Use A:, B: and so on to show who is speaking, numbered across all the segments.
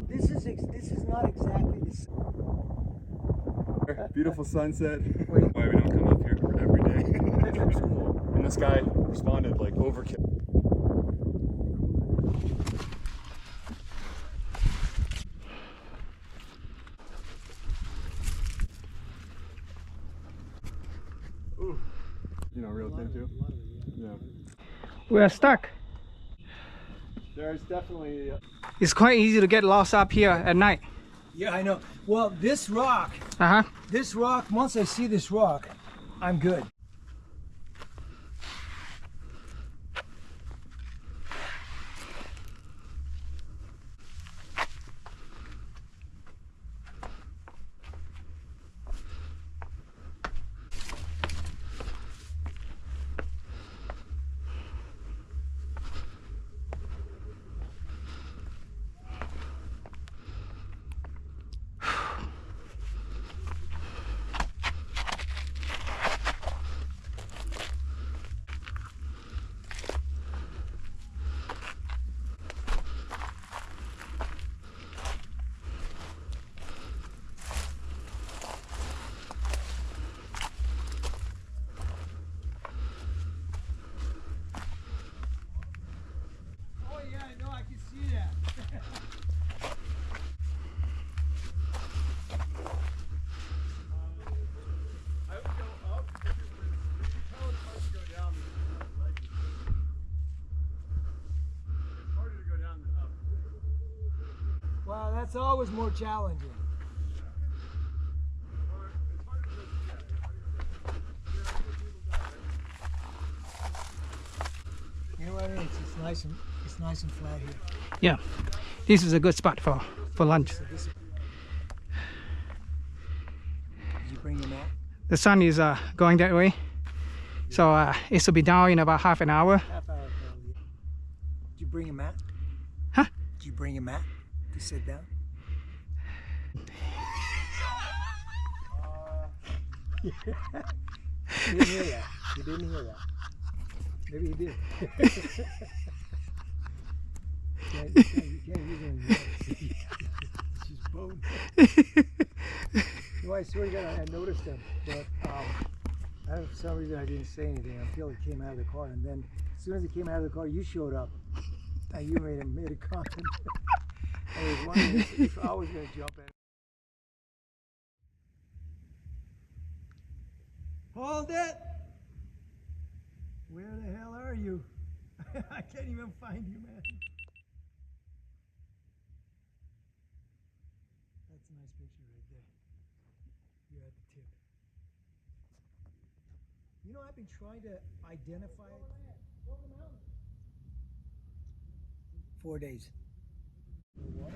A: This is not exactly this.
B: Beautiful sunset. Why we don't come up here every day from school. And this guy responded like overkill. Ooh. You know, real thing too. Yeah.
C: We are stuck.
B: There's definitely.
C: It's quite easy to get lost up here at night.
A: Yeah, I know. Well, this rock, once I see this rock, I'm good. Wow, that's always more challenging. You know what I mean? It's nice and flat here.
C: Yeah, this is a good spot for lunch.
A: So did you bring your mat?
C: The sun is going that way, so it should be down in about half an hour.
A: Half hour probably. Did you bring a mat?
C: Huh?
A: Did you bring a mat to sit down? You didn't hear that. You didn't hear that. Maybe you did. You can't use it anymore. She's boned. No, I swear to God, I noticed them, but for some reason I didn't say anything until he came out of the car, and then as soon as he came out of the car, you showed up, and you made a comment. I was wondering if I was going to jump in. Hold it! Where the hell are you? I can't even find you, man. That's a nice picture right there. You're at the tip. You know, I've been trying to identify it. 4 days. Water?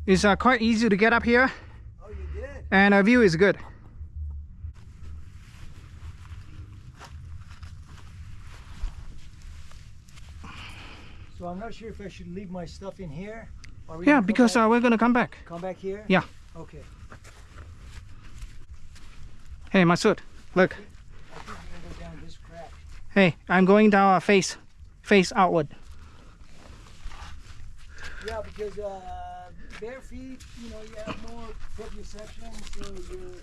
C: It's quite easy to get up here.
A: Oh, you did?
C: And our view is good.
A: So I'm not sure if I should leave my stuff in here.
C: Yeah, because we're gonna come back.
A: Come back here?
C: Yeah.
A: Okay.
C: Hey, Masood, look.
A: I think you're gonna go down this crack.
C: Hey, I'm going down face outward.
A: Yeah, because bare feet, you know, you have more proprioception, so you're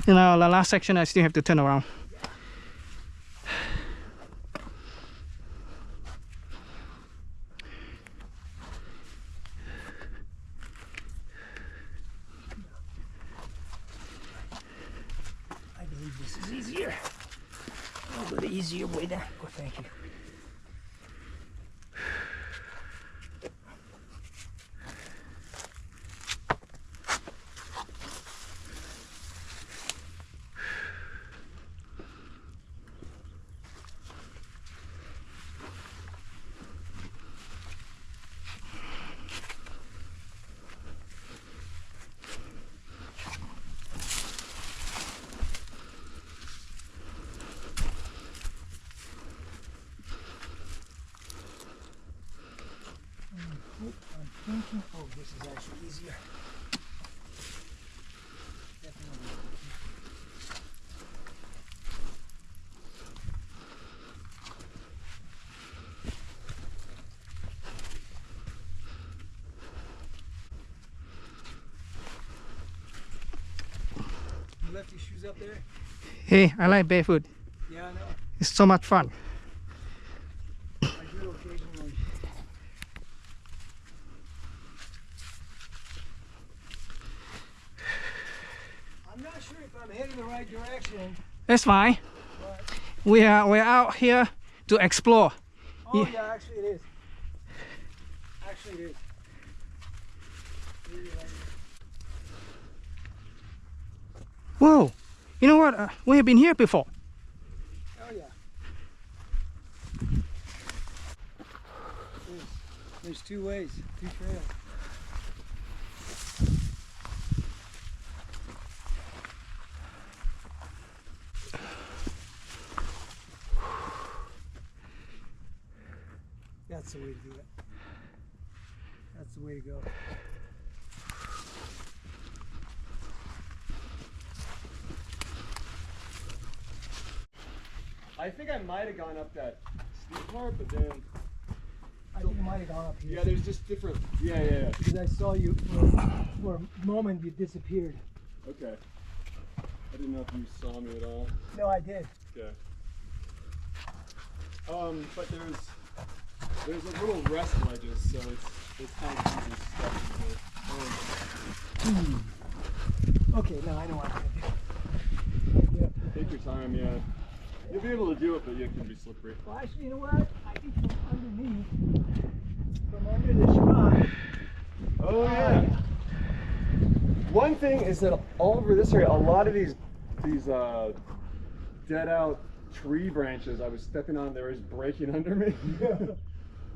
C: You know, the last section I still have to turn around.
A: I believe this is easier. I'll go the easier way down. Oh, thank you. I'm thinking, oh, this is actually easier. Definitely. You left your shoes up there?
C: Hey, I like barefoot.
A: Yeah, I know.
C: It's so much fun.
A: I do occasionally. I'm not sure if I'm heading the right direction,
C: That's fine.
A: but
C: We're out here to explore.
A: oh
C: Yeah.
A: yeah, actually it is. Actually it is. Really like it.
C: Whoa! You know what? We have been here before.
A: Oh yeah. There's two ways, two trails. That's the way to do it. That's the way to go.
B: I think I might have gone up that steep part, but then
A: I think you might have gone up here.
B: yeah, there's just different. Yeah.
A: Because I saw you for a moment you disappeared.
B: Okay. I didn't know if you saw me at all.
A: No, I did.
B: Okay. But there's a little rest ledges, so it's kind of easy stuff.
A: Okay, now I know what I'm gonna do.
B: Take your time, yeah. You'll be able to do it, but it can be slippery.
A: Well, actually, you know what? I think from under the shrub.
B: Oh yeah. One thing is that all over this area, a lot of these dead out tree branches I was stepping on, they were just breaking under me.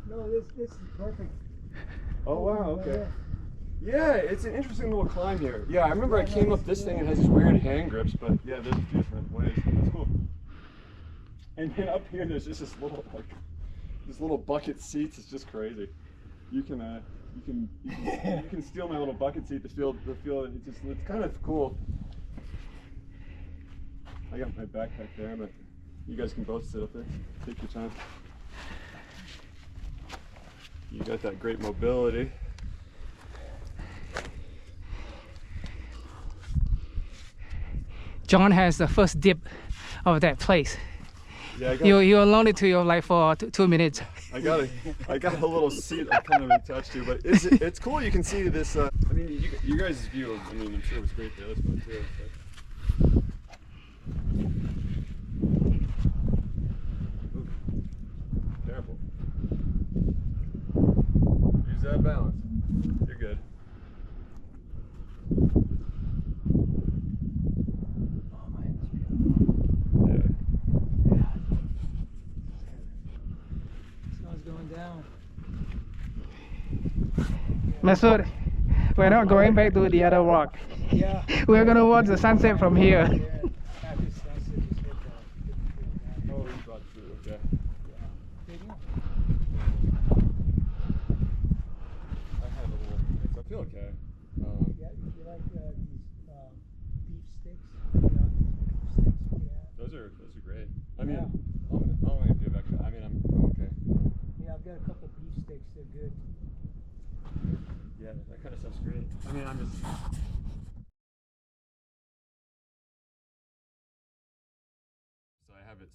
A: No, this is perfect.
B: Oh wow, okay. Yeah, it's an interesting little climb here. Yeah, I remember I came up this thing and it has these weird hand grips, but yeah, there's a few different ways. It's cool. And then up here there's just this little bucket seats. It's just crazy. You can steal my little bucket seat to feel it's kind of cool. I got my backpack there, but you guys can both sit up there. Take your time. You got that great mobility.
C: John has the first dip of that place.
B: Yeah,
C: You alone it to you like for 2 minutes.
B: I got a little seat I kind of attached to, but it's cool. You can see this. I mean, you guys' view. I mean, I'm sure it was great for this one too. But. Ooh, careful. Use that balance. You're good.
A: Oh man, it's beautiful.
B: Yeah.
A: Sun's going down.
C: Masood, we're not going back to the other rock.
A: Yeah.
C: We're gonna watch the sunset from here.
A: Yeah. After sunset, just hit that.
B: Oh, you brought through. Okay.
A: Big one.
B: I have a little. I feel okay.
A: Yeah, you like these beef sticks? Yeah, beef sticks. Yeah.
B: Those are great. I mean,
A: Yeah.
B: I'll only give extra. I mean, I'm okay.
A: Yeah, I've got a couple beef sticks. They're good.
B: Yeah, that kind of stuff's great. I mean, I'm just.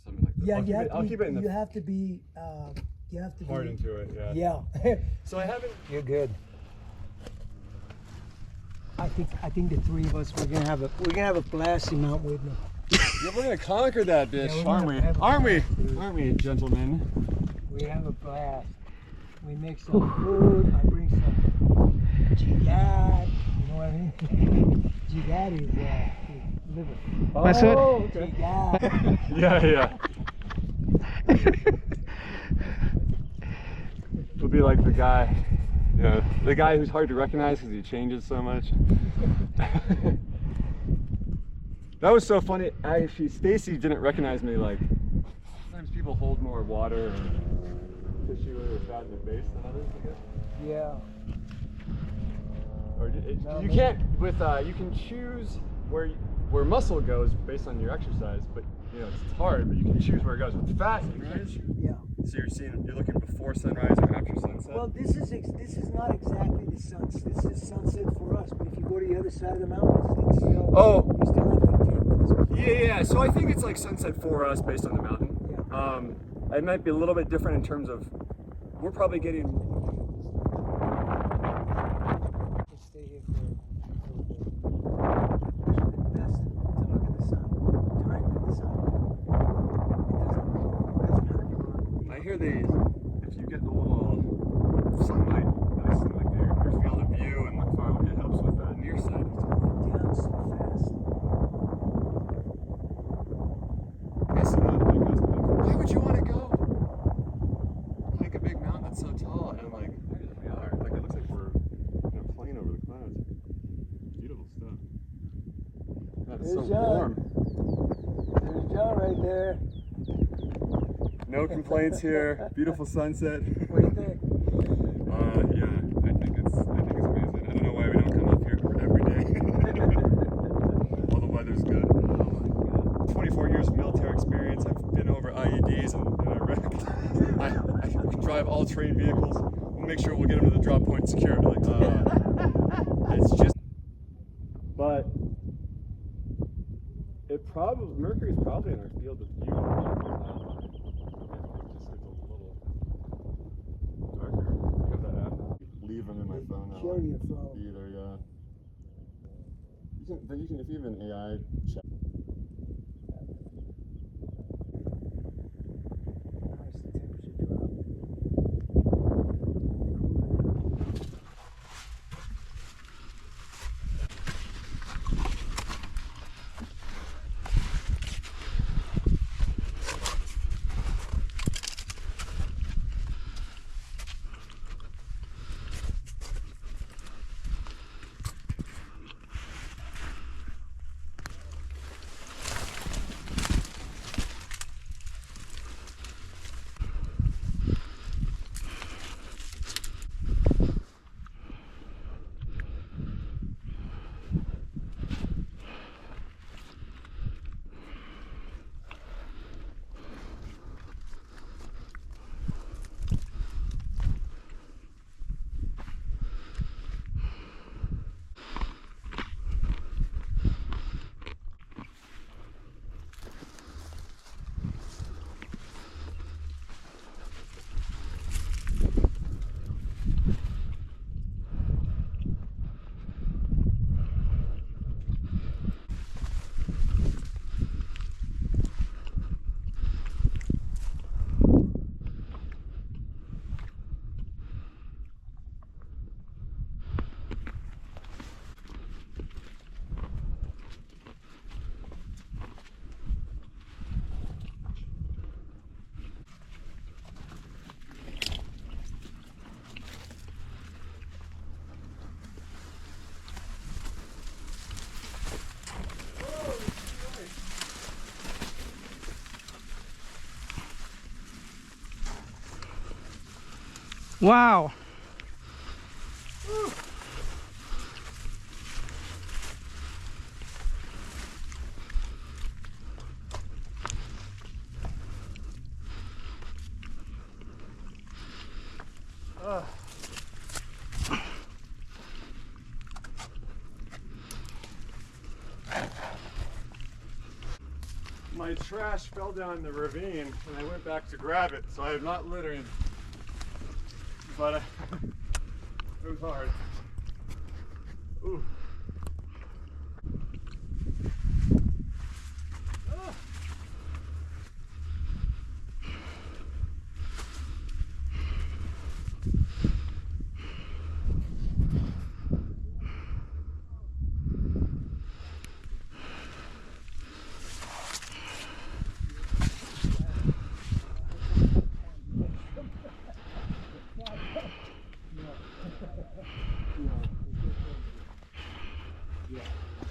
B: something like that.
A: Yeah,
B: I'll keep it in the
A: you have to be
B: hard into it. Yeah.
A: Yeah.
B: So I haven't.
A: You're good. I think the three of us we're gonna have a blast in Mount Whitney.
B: Yeah, we're gonna conquer that bitch,
A: Yeah,
B: aren't we?
A: Aren't we,
B: Aren't we, gentlemen?
A: We have a blast. We make some food. I bring some jigad. You know what I mean? Jigad is liver.
C: What's it?
B: Oh, okay.
A: Jigad.
B: Yeah. We'll be like the guy, you know, the guy who's hard to recognize because he changes so much. That was so funny. Actually, Stacy didn't recognize me. Like, sometimes people hold more water or tissue or fat in their face than others, I guess.
A: Yeah.
B: Or you can't you can choose where muscle goes based on your exercise, but you know it's hard. But you can choose where it goes. With fat, you can't.
A: Yeah.
B: So you're looking before sunrise or after sunset.
A: Well, this is not exactly the sunset. This is sunset for us. But if you go to the other side of the mountains, it's still you still have like 10 minutes.
B: Yeah. So I think it's like sunset for us based on the mountain.
A: Yeah.
B: It might be a little bit different in terms of we're probably getting.
A: Stay here for a little bit. Actually, the best to look at the sun, directly at the sun. It doesn't hurt your body.
B: I hear if you get the little sunlight, nice and like your field of view and look far away, it helps with nearsighting.
A: It's going down so fast.
B: That's another thing. Why would you want to go hike a big mountain that's so tall and like we are? Like it looks like we're in a plane over the clouds. Beautiful stuff. God, it's so
A: There's John.
B: warm.
A: There's John right there.
B: No complaints here. Beautiful sunset.
A: What do you think?
B: Yeah, I think it's amazing. I don't know why we don't come up here every day. All the weather's good. 24 years of military experience. I've been over IEDs and Iraq. I can drive all terrain vehicles. We'll make sure we'll get them to the drop point secure. Like, it's just. But Mercury's probably in our field of view. Leave them in my phone now.
A: Show your phone.
B: Either, yeah. If you have an AI chat.
A: Nice, the temperature drop.
C: Wow.
B: my trash fell down the ravine and I went back to grab it, so I'm not littering. But it was hard. Ooh. Ah.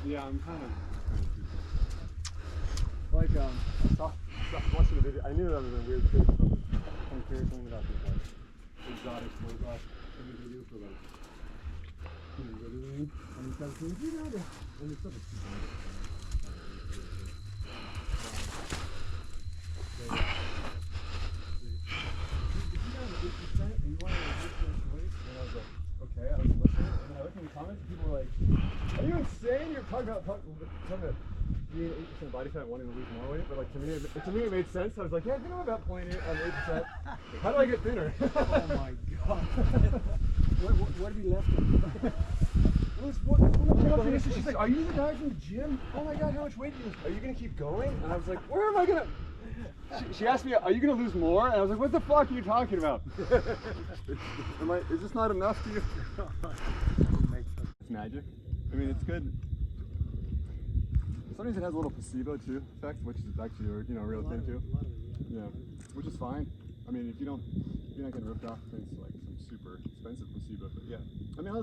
B: Yeah, I'm kind of like I saw watching the video. I knew that was a weird thing. I'm curious something about this like exotic toy glass in the video for like and he starts saying, you know, and it's sort of and you want to like and I was like, okay, I was listening, and then I looked in the comments, and people were like, are you insane? You're talking about being 8% body fat, wanting to lose more weight, but like to me it made sense. I was like, yeah, you know, about 0.8 on 8%. How do I get thinner?
A: Oh my god. what have you left of?
B: She's like, are you the guy from the gym? Oh my god, how much weight do you lose? Are you gonna keep going? And I was like, where am I gonna? She asked me, are you going to lose more? And I was like, what the fuck are you talking about? Is this not enough to you? It's magic. I mean, it's good. Sometimes it has a little placebo too effect, which is actually a real thing too. Yeah, which is fine. I mean, if you're not getting ripped off against like some super expensive placebo, but yeah. I mean,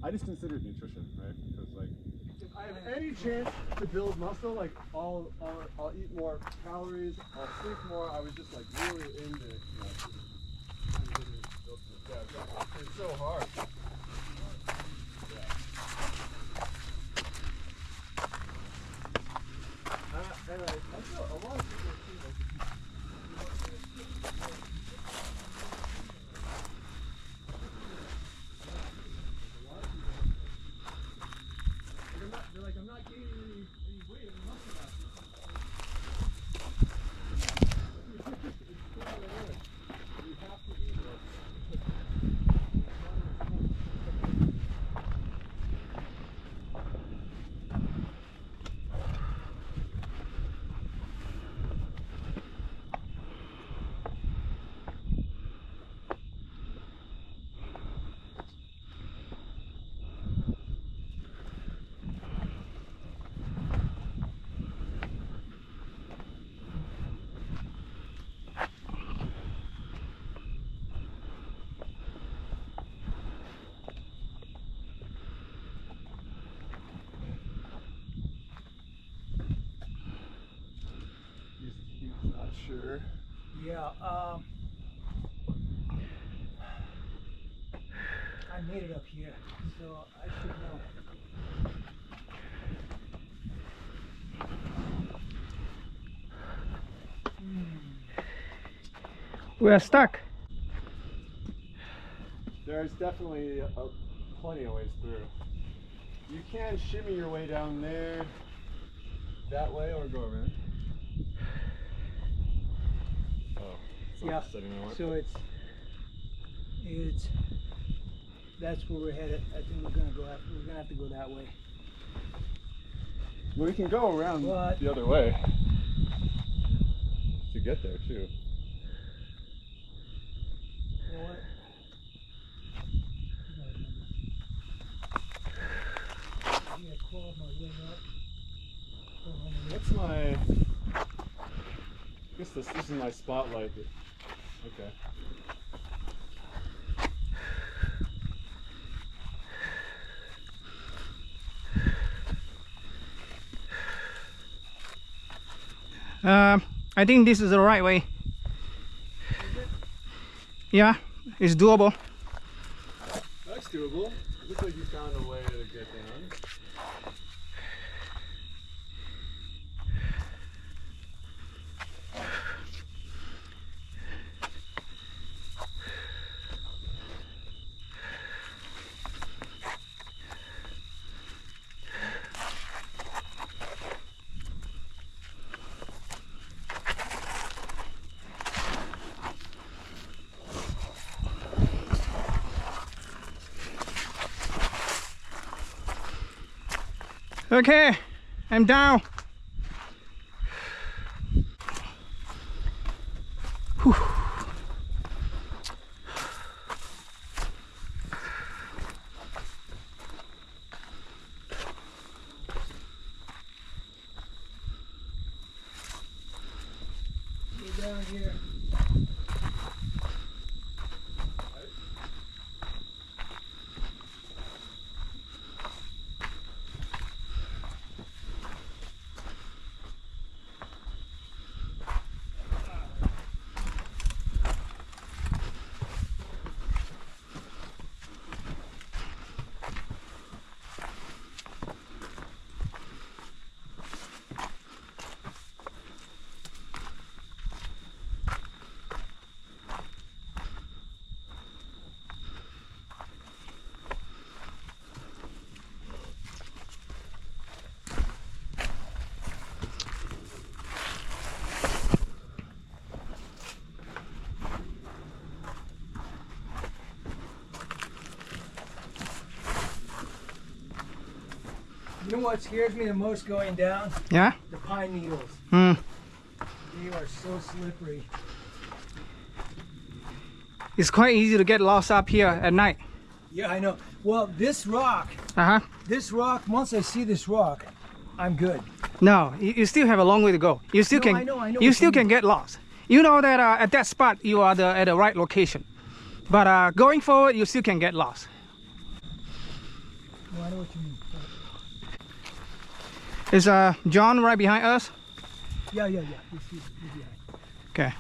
B: I just consider it nutrition, right? Because like, if I have any chance to build muscle, like I'll eat more calories, I'll sleep more. I was just like really into trying to build some. Yeah, it's so hard. And I feel a lot of people too, like they're like, I'm not gaining any weight, I'm muscle mass. It's totally weird. You have to eat it. Sure.
A: Yeah, I made it up here, so I should know.
C: We're stuck.
B: There's definitely plenty of ways through. You can shimmy your way down there, that way, or go around.
A: Yeah, so it's that's where we're headed. I think we're gonna have to go that way.
B: Well, we can go around the other way to get there too.
A: You know what? Yeah, clawed my wing up.
B: What's my? I guess this is my spotlight. Okay.
C: I think this is the right way. Yeah, it's doable.
B: That's doable. It looks like you found a way to get down.
C: Okay, I'm down. Whew.
A: Get down here. You know what scares me the most going down?
C: Yeah?
A: The pine needles.
C: Hmm.
A: They are so slippery.
C: It's quite easy to get lost up here at night.
A: Yeah, I know. Well, this rock, once I see this rock, I'm good.
C: No, you still have a long way to go. You still
A: No,
C: can.
A: I know
C: You
A: what
C: still
A: you
C: can
A: mean.
C: get lost. You know that at that spot you are at the right location, but going forward you still can get lost.
A: No, I know what you mean.
C: Is John right behind us?
A: Yeah. He's behind.
C: Okay.